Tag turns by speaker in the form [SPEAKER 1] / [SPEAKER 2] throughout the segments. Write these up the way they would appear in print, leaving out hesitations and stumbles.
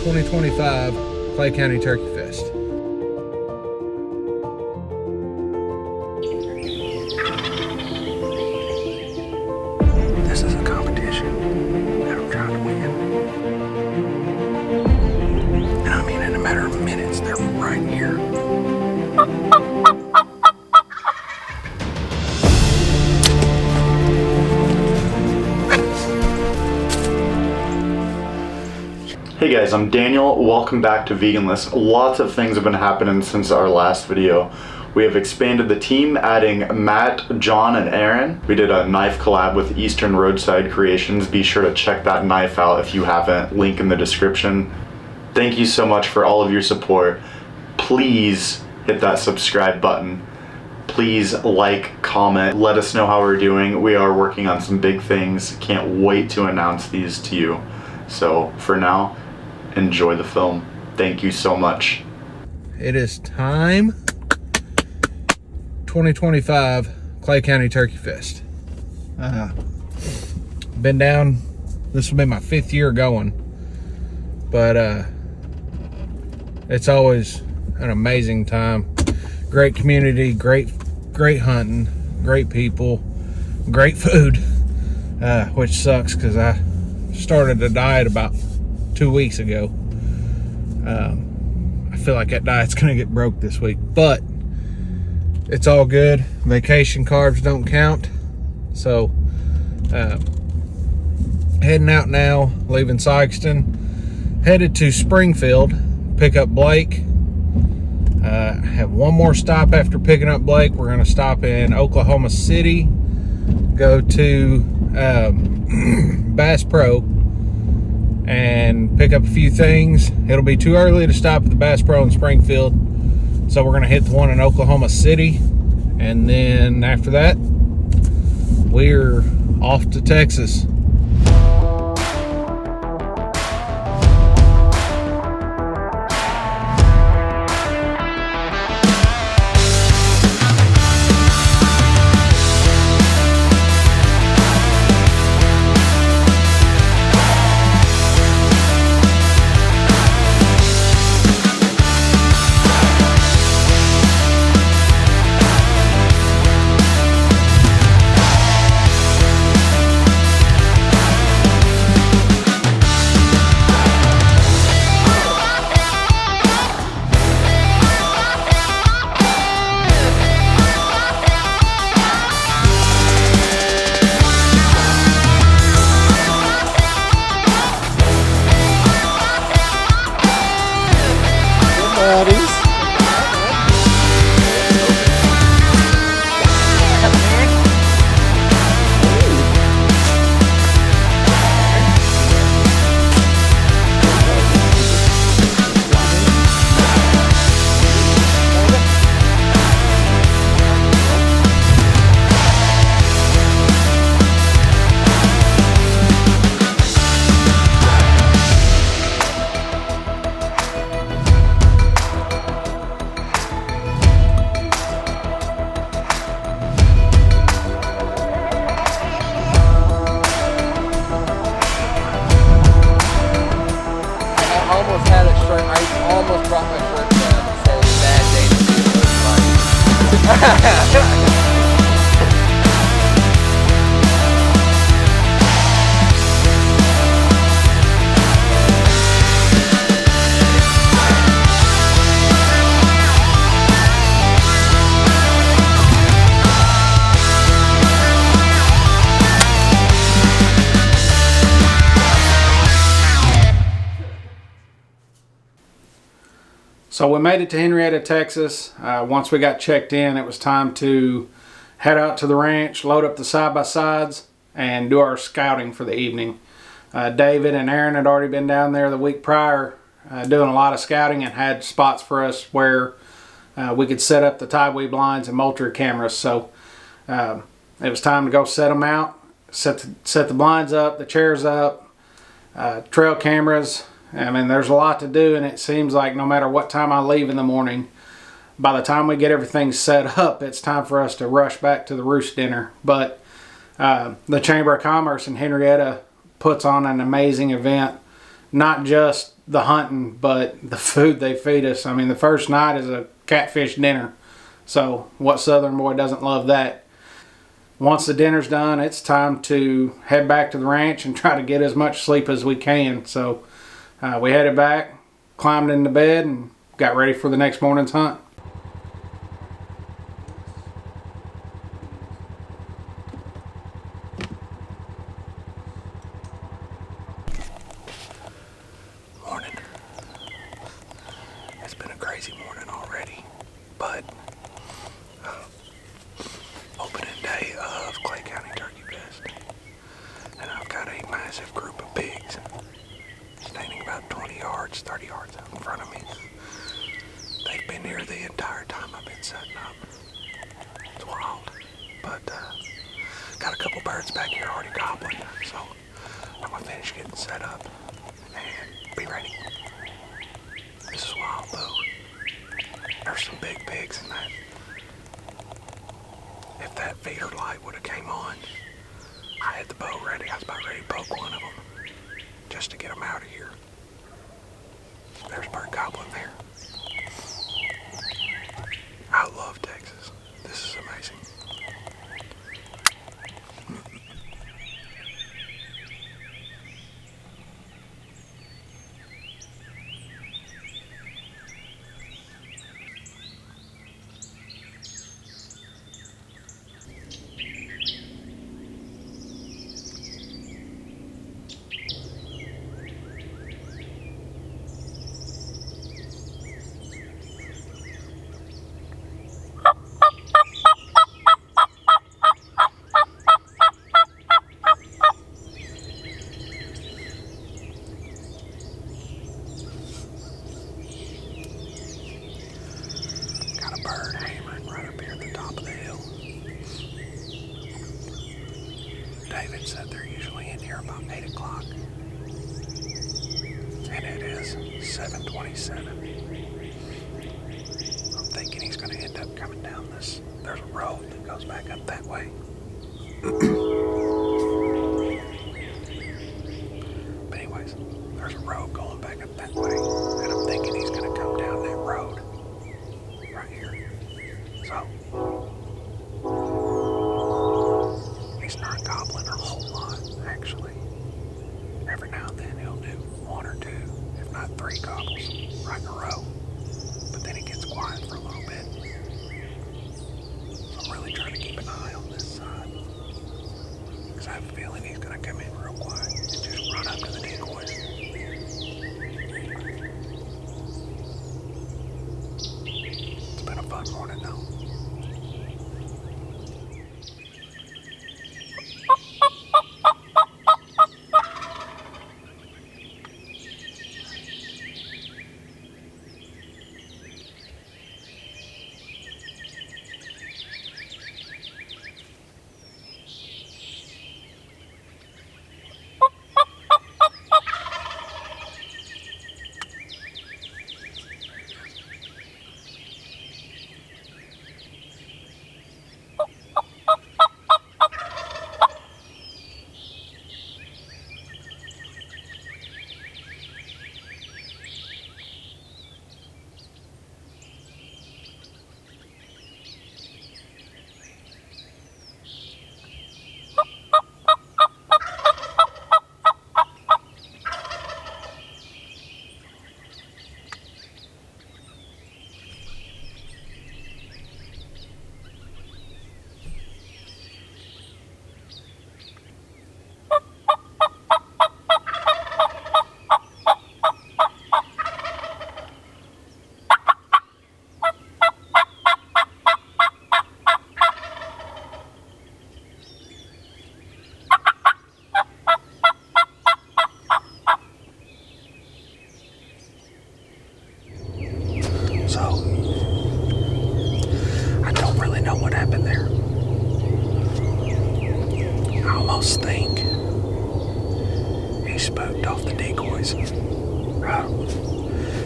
[SPEAKER 1] 2025 Clay County Turkeyfest.
[SPEAKER 2] This is a competition that I'm trying to win. And I mean, in a matter of minutes, they're right here.
[SPEAKER 3] Hey guys, I'm Daniel. Welcome back to Veganless. Lots of things have been happening since our last video. We have expanded the team, adding Matt, John, and Aaron. We did a knife collab with Eastern Roadside Creations. Be sure to check that knife out if you haven't. Link in the description. Thank you so much for all of your support. Please hit that subscribe button. Please like, comment, let us know how we're doing. We are working on some big things. Can't wait to announce these to you. So for now, enjoy the film. Thank you so much.
[SPEAKER 1] It is time. 2025 Clay County Turkeyfest. Been down, this will be my 5th year going, but it's always an amazing time. Great community, great hunting, great people, great food, which sucks because I started a diet about 2 weeks ago. I feel like that diet's gonna get broke this week, but it's all good. Vacation carbs don't count. So heading out now, leaving Sykeston, headed to Springfield, pick up Blake. Have one more stop after picking up Blake. We're gonna stop in Oklahoma City, go to Bass Pro and pick up a few things. It'll be too early to stop at the Bass Pro in Springfield, so we're gonna hit the one in Oklahoma City, and then after that we're off to Texas. I almost brought my shirt down and said bad day to see it looks like.
[SPEAKER 4] So we made it to Henrietta, Texas. Once we got checked in, it was time to head out to the ranch, load up the side-by-sides, and do our scouting for the evening. David and Aaron had already been down there the week prior doing a lot of scouting and had spots for us where we could set up the tie-weed blinds and Moultrie cameras. So it was time to go set them out, set the blinds up, the chairs up, trail cameras. I mean, there's a lot to do, and it seems like no matter what time I leave in the morning, by the time we get everything set up, it's time for us to rush back to the roost dinner. But the Chamber of Commerce in Henrietta puts on an amazing event not just the hunting, but the food they feed us. I mean, the first night is a catfish dinner. So what Southern boy doesn't love that? Once the dinner's done, it's time to head back to the ranch and try to get as much sleep as we can. So we headed back, climbed into bed, and got ready for the next morning's hunt.
[SPEAKER 2] Morning. It's been a crazy morning already, but opening day of Clay County Turkeyfest, and I've got a massive group of pigs standing about 20 yards, 30 yards out in front of me. They've been here the entire time I've been setting up. It's wild, but got a couple birds back here already gobbling, so I'm gonna finish getting set up and be ready. This is wild though. There's some big pigs in that. If that feeder light would have came on, I had the bow ready. I was about ready to poke one of them just to get them out of here. There's bird gobbling there. I love Texas. This is amazing. Got a bird hammering right up here at the top of the hill. David said they're usually in here about 8 o'clock. And it is 7:27. I'm thinking he's going to end up coming down this. There's a road that goes back up that way. But anyways, there's a road going back up that way. And I'm thinking he's going to come down that road right here. So, he's not gobbling a whole lot, actually. Every now and then he'll do 1 or 2, if not 3 gobbles right in a row. But then he gets quiet for a little bit. So I'm really trying to keep an eye on this side. Because I have a feeling he's going to come in real quiet and just run up to the decoys. It's been a fun morning though.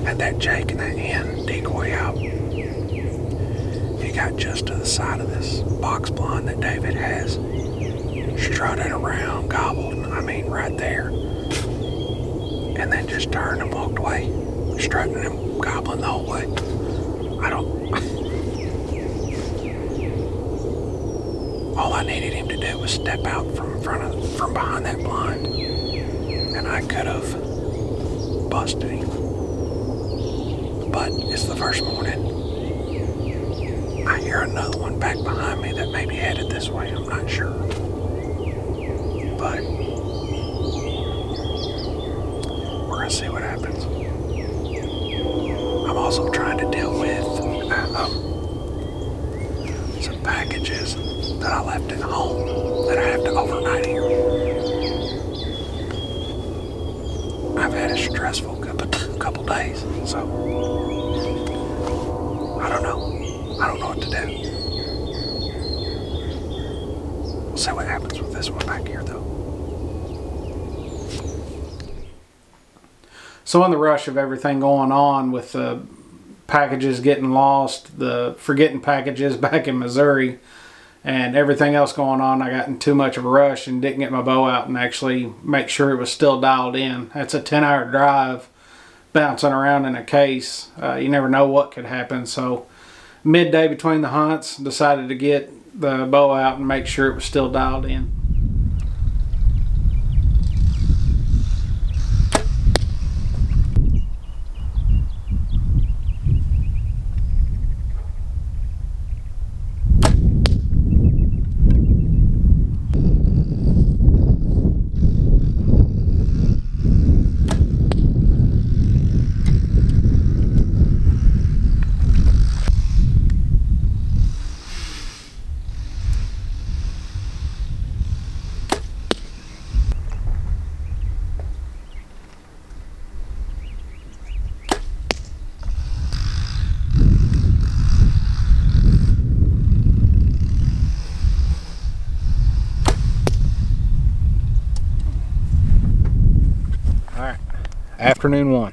[SPEAKER 2] Had that Jake and that hen decoy out. He got just to the side of this box blind that David has. Strutted around, gobbled, I mean right there. and then just turned and walked away, strutting and gobbling the whole way. All I needed him to do was step out from behind that blind, and I could have busted him. But it's the first morning. I hear another one back behind me that may be headed this way. I'm not sure. But we're going to see what happens. I'm also trying to deal with some packages that I left at home that I have to overnight here. I've had a stressful couple days, so I don't know. I don't know what to do. We'll see what happens with this one back here, though.
[SPEAKER 4] So in the rush of everything going on with the packages getting lost, the forgetting packages back in Missouri, and everything else going on, I got in too much of a rush and didn't get my bow out and actually make sure it was still dialed in. That's a 10-hour drive bouncing around in a case. You never know what could happen. So midday between the hunts, decided to get the bow out and make sure it was still dialed in. Afternoon one.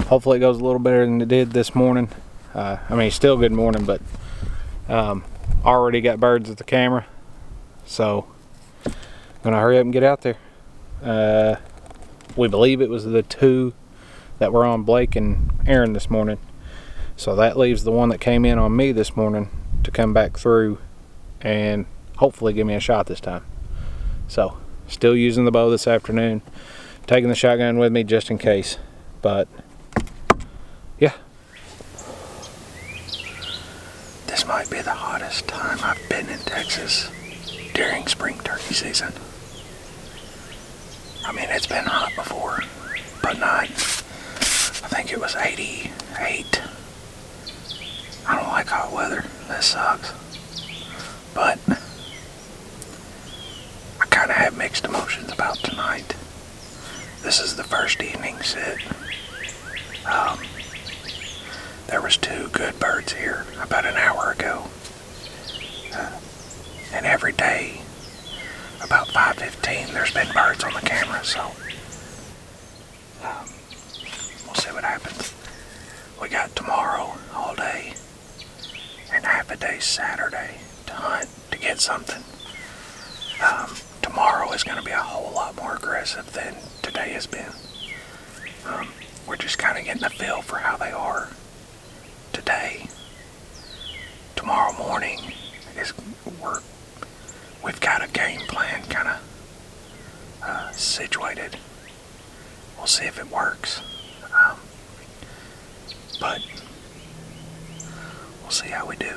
[SPEAKER 4] Hopefully it goes a little better than it did this morning. I mean, still good morning, but already got birds at the camera, so I'm gonna hurry up and get out there. We believe it was the two that were on Blake and Aaron this morning, so that leaves the one that came in on me this morning to come back through and hopefully give me a shot this time. So still using the bow this afternoon, taking the shotgun with me just in case, but yeah.
[SPEAKER 2] This might be the hottest time I've been in Texas during spring turkey season. I mean, it's been hot before, but not, I think it was 88. I don't like hot weather. This sucks. But I kind of have mixed emotions about tonight. This is the first evening sit. There was two good birds here about an hour ago. And every day, about 5:15, there's been birds on the camera, so we'll see what happens. We got tomorrow all day and half a day Saturday to hunt, to get something. Tomorrow is going to be a whole lot more aggressive than today has been. We're just kind of getting a feel for how they are today. Tomorrow morning we've got a game plan kind of situated. We'll see if it works, but we'll see how we do.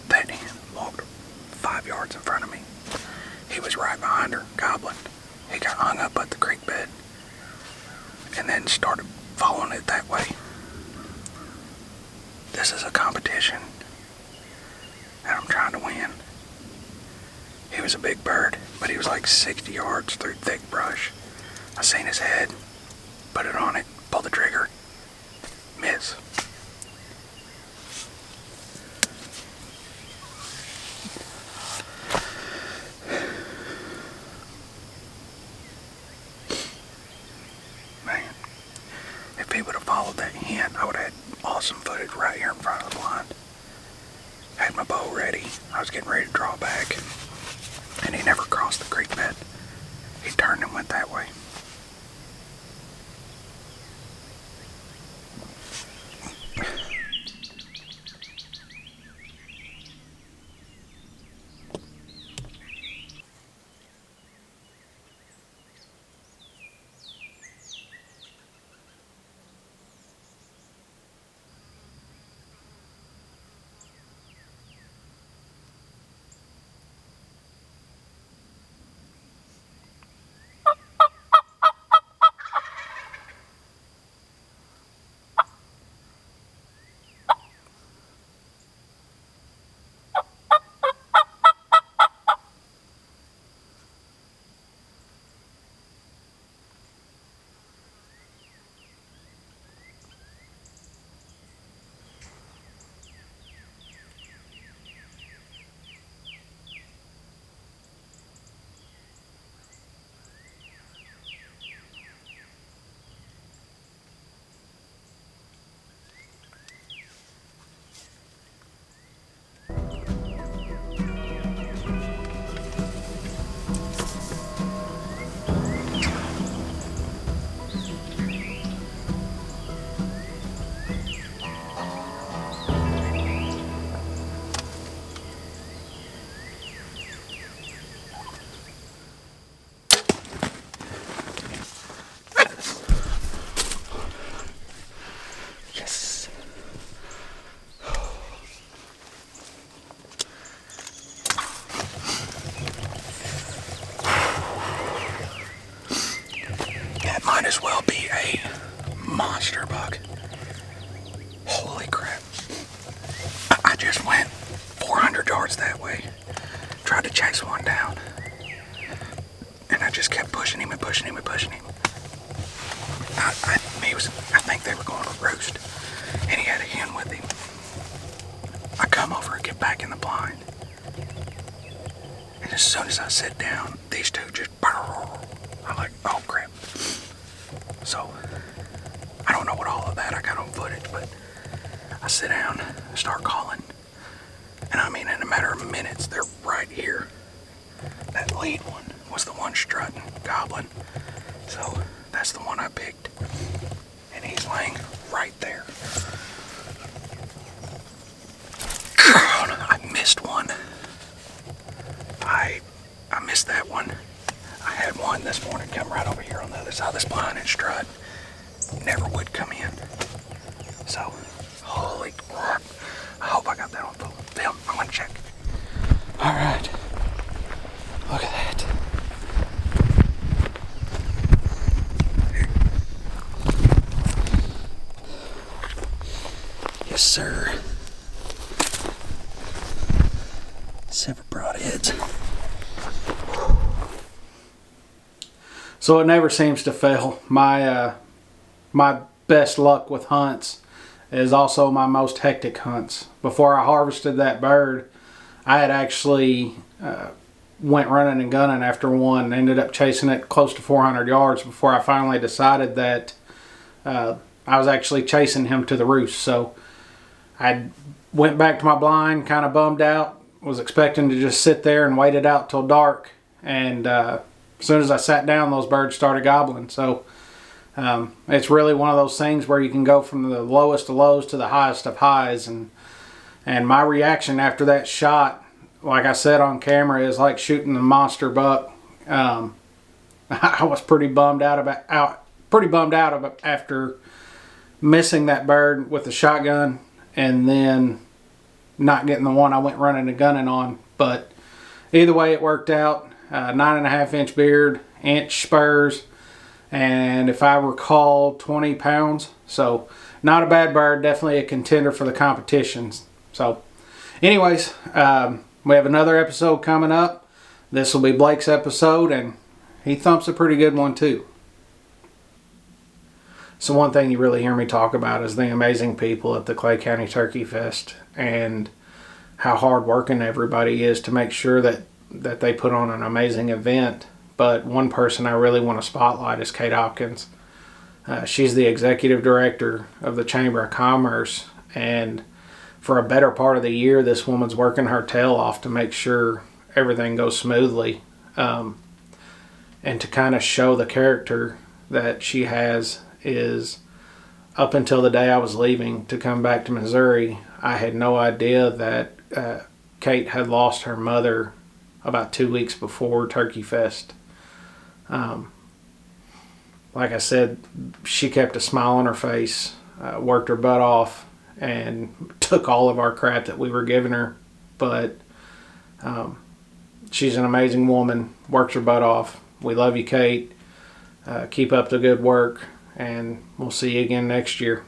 [SPEAKER 2] That hen walked 5 yards in front of me. He was right behind her, gobbling. He got hung up at the creek bed and then started following it that way. This is a competition and I'm trying to win. He was a big bird, but he was like 60 yards through thick brush. I seen his head, put it on it, pull the trigger, miss. Man, if he would have followed that hen, I would have had awesome footage right here in front of the blind. Had my bow ready. I was getting ready to draw back. And he never crossed the creek bed. He turned and went that way. Might as well be a monster buck. Holy crap. I just went 400 yards that way. Tried to chase one down. And I just kept pushing him and pushing him and pushing him. I think they were going to roost. And he had a hen with him. I come over and get back in the blind. And as soon as I sit down, these two just... I'm like, oh crap. So, I don't know what all of that I got on footage, but I sit down, start calling, and I mean in a matter of minutes, they're right here. That lead one was the one strutting, gobbling, so that's the one I picked, and he's laying right there. I missed one. I missed that one. I had one this morning come right over here on the other side of this blind and strut. Never would come in. So, holy crap. I hope I got that on film. I'm gonna check. Alright. Look at that. Yes, sir. 7 broadheads. So it never seems to fail. My
[SPEAKER 4] best luck with hunts is also my most hectic hunts. Before I harvested that bird, I had actually went running and gunning after one, ended up chasing it close to 400 yards before I finally decided that I was actually chasing him to the roost. So I went back to my blind, kind of bummed out, was expecting to just sit there and wait it out till dark, and as soon as I sat down, those birds started gobbling. So it's really one of those things where you can go from the lowest of lows to the highest of highs, and my reaction after that shot, like I said on camera, is like shooting the monster buck. I was pretty bummed out after missing that bird with the shotgun and then not getting the one I went running and gunning on. But either way, it worked out. 9.5 inch beard, inch spurs, and if I recall, 20 pounds. So not a bad bird, definitely a contender for the competitions. So anyways, we have another episode coming up. This will be Blake's episode, and he thumps a pretty good one too. So one thing you really hear me talk about is the amazing people at the Clay County Turkeyfest and how hard working everybody is to make sure that they put on an amazing event. But one person I really want to spotlight is Kate Hopkins. She's the executive director of the Chamber of Commerce, and for a better part of the year, this woman's working her tail off to make sure everything goes smoothly, and to kind of show the character that she has. Is up until the day I was leaving to come back to Missouri, I had no idea that Kate had lost her mother about 2 weeks before Turkeyfest. Like I said, she kept a smile on her face, worked her butt off, and took all of our crap that we were giving her. But she's an amazing woman, works her butt off. We love you, Kate. Keep up the good work, and we'll see you again next year.